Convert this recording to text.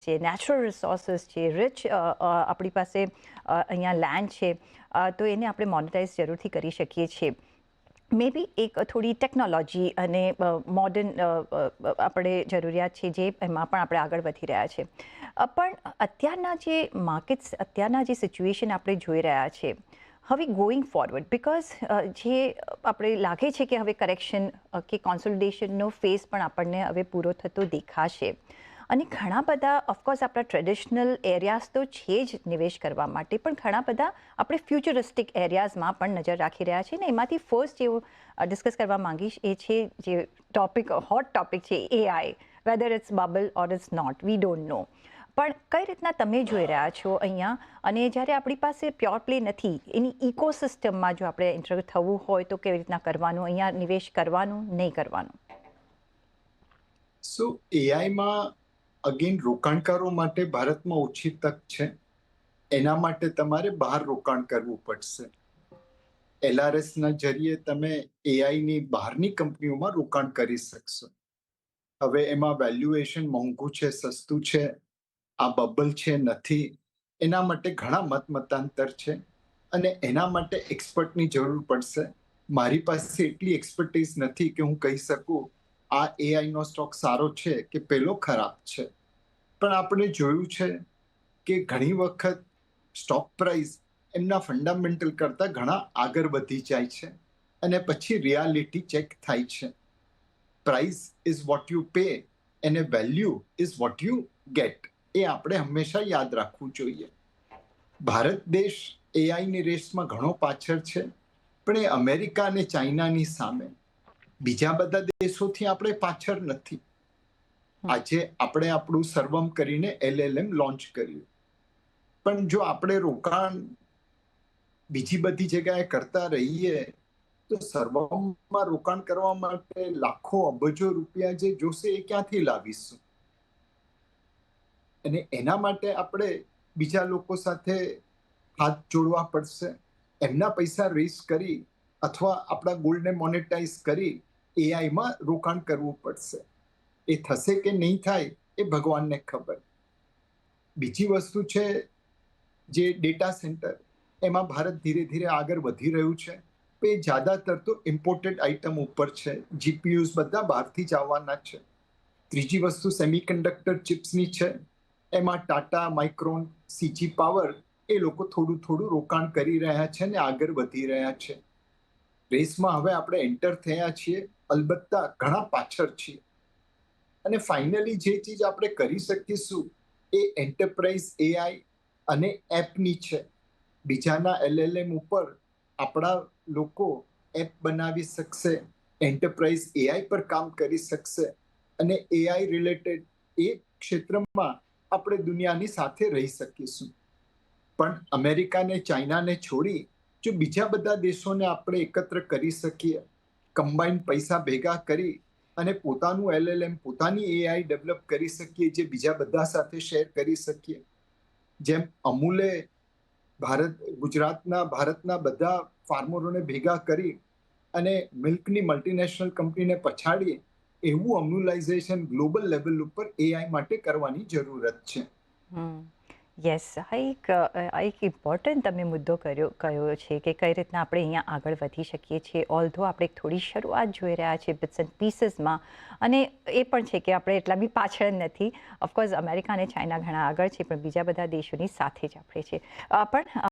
છે, natural resources છે, rich આપણી પાસે અહીંયા લેન્ડ છે, તો એને આપણે મોનેટાઇઝ જરૂરથી કરી શકીએ છીએ. મે બી એક થોડી ટેકનોલોજી અને મોડર્ન આપણે જરૂરિયાત છે, જે એમાં પણ આપણે આગળ વધી રહ્યા છે. પણ અત્યારના જે માર્કેટ્સ, અત્યારના જે સિચ્યુએશન આપણે જોઈ રહ્યા છે, હવે ગોઈંગ ફોરવર્ડ, બિકોઝ જે આપણે લાગે છે કે હવે કરેક્શન કે કોન્સોલિડેશનનો ફેઝ પણ આપણને હવે પૂરો થતો દેખાશે. અને ઘણા બધા ઓફકોર્સ આપણા ટ્રેડિશનલ એરિયાઝ તો છે જ નિવેશ કરવા માટે, પણ ઘણા બધા આપણે ફ્યુચરિસ્ટિક એરિયાઝમાં પણ નજર રાખી રહ્યા છીએ. ને એમાંથી ફર્સ્ટ જેવું ડિસ્કસ કરવા માંગીશ એ છે જે ટોપિક, હોટ ટોપિક છે, AI. Whether it's bubble or it's not, we don't know. પણ કઈ રીતના તમે જોઈ રહ્યા છો અહીંયા? અને જ્યારે આપણી પાસે પ્યોર પ્લે નથી, એની ઇકોસિસ્ટમમાં જો આપણે એન્ટર થવું હોય તો કેવી રીતના કરવાનું, અહીંયા નિવેશ કરવાનું, નહીં કરવાનું? સો એઆઈમાં અગેન રોકાણકારો માટે ભારતમાં ઓછી તક છે. એના માટે તમારે બહાર રોકાણ કરવું પડશે. LRS ના જરીએ તમે એઆઈની બહારની કંપનીઓમાં રોકાણ કરી શકશો. હવે એમાં વેલ્યુએશન મોંઘું છે, સસ્તું છે, આ બબલ છે, નથી, એના માટે ઘણા મતાંતર છે અને એના માટે એક્સપર્ટની જરૂર પડશે. મારી પાસે એટલી એક્સપર્ટીઝ નથી કે હું કહી શકું આ એઆઈનો સ્ટોક સારો છે કે પેલો ખરાબ છે. પણ આપણે જોયું છે કે ઘણી વખત સ્ટોક પ્રાઇસ એમના ફંડામેન્ટલ કરતા ઘણા આગળ વધી જાય છે અને પછી રિયાલિટી ચેક થાય છે. Price is what you pay અને value is what you get. એ આપણે હંમેશા યાદ રાખવું જોઈએ. ભારત દેશ એઆઈની રેસમાં ઘણો પાછળ છે, પણ એ અમેરિકા અને ચાઇનાની સામે બીજા બધા દેશોથી આપણે પાછળ નથી. આજે આપણે આપણું સર્વમ કરીને LLM લોન્ચ કર્યું, પણ જો આપણે રોકાણ બીજી બધી જગ્યાએ કરતા રહીએ તો સર્વમમાં રોકાણ કરવા માટે લાખો અબજો રૂપિયા જે જોશે એ ક્યાંથી લાવીશું? અને એના માટે આપણે બીજા લોકો સાથે હાથ જોડવા પડશે, એમના પૈસા રેઝ કરી અથવા આપણા ગોલ્ડને મોનેટાઇઝ કરી એઆઈમાં રોકાણ કરવું પડશે. એ થશે કે નહીં થાય એ ભગવાનને ખબર. બીજી વસ્તુ છે જે ડેટા સેન્ટર, એમાં ભારત ધીરે ધીરે આગળ વધી રહ્યું છે. એ જ્યાદાતર તો ઇમ્પોર્ટેડ આઇટમ ઉપર છે, જીપીયુઝ બધા બહારથી જ આવવાના છે. ત્રીજી વસ્તુ સેમિકન્ડક્ટર ચિપ્સની છે, એમાં ટાટા, માઇક્રોન, સીજી પાવર એ લોકો થોડું થોડું રોકાણ કરી રહ્યા છે અને આગળ વધી રહ્યા છે. રેસમાં હવે આપણે એન્ટર થયા છીએ, અલબત્તા ઘણા પાછળ છીએ. અને ફાઇનલી જે ચીજ આપણે કરી શકીશું એ એન્ટરપ્રાઇઝ એઆઈ અને એપની છે. બીજાના LLM ઉપર આપણા લોકો એપ બનાવી શકશે, એન્ટરપ્રાઇઝ એઆઈ પર કામ કરી શકશે અને એઆઈ રિલેટેડ એ ક્ષેત્રમાં આપણે દુનિયાની સાથે રહી શકીશું. પણ અમેરિકાને, ચાઇનાને છોડી જો બીજા બધા દેશોને આપણે એકત્ર કરી શકીએ, કમ્બાઈન્ડ પૈસા ભેગા કરી અને પોતાનું LLM, પોતાની એઆઈ ડેવલપ કરી શકીએ, જે બીજા બધા સાથે શેર કરી શકીએ. જેમ અમૂલે ભારતના બધા ફાર્મરોને ભેગા કરી અને મિલ્કની મલ્ટીનેશનલ કંપનીને પછાડી, એવું અમ્યુલાઇઝેશન ગ્લોબલ લેવલ ઉપર એઆઈ માટે કરવાની જરૂરત છે. યસ, આ એક ઇમ્પોર્ટન્ટ તમે મુદ્દો કયો છે કે કઈ રીતના આપણે અહીંયા આગળ વધી શકીએ છીએ. ઓલ્ધો આપણે થોડી શરૂઆત જોઈ રહ્યા છીએ બિટ્સ એન્ડ પીસીસમાં, અને એ પણ છે કે આપણે એટલા બી પાછળ નથી. ઓફકોર્સ અમેરિકા અને ચાઇના ઘણા આગળ છે, પણ બીજા બધા દેશોની સાથે જ આપણે છે. પણ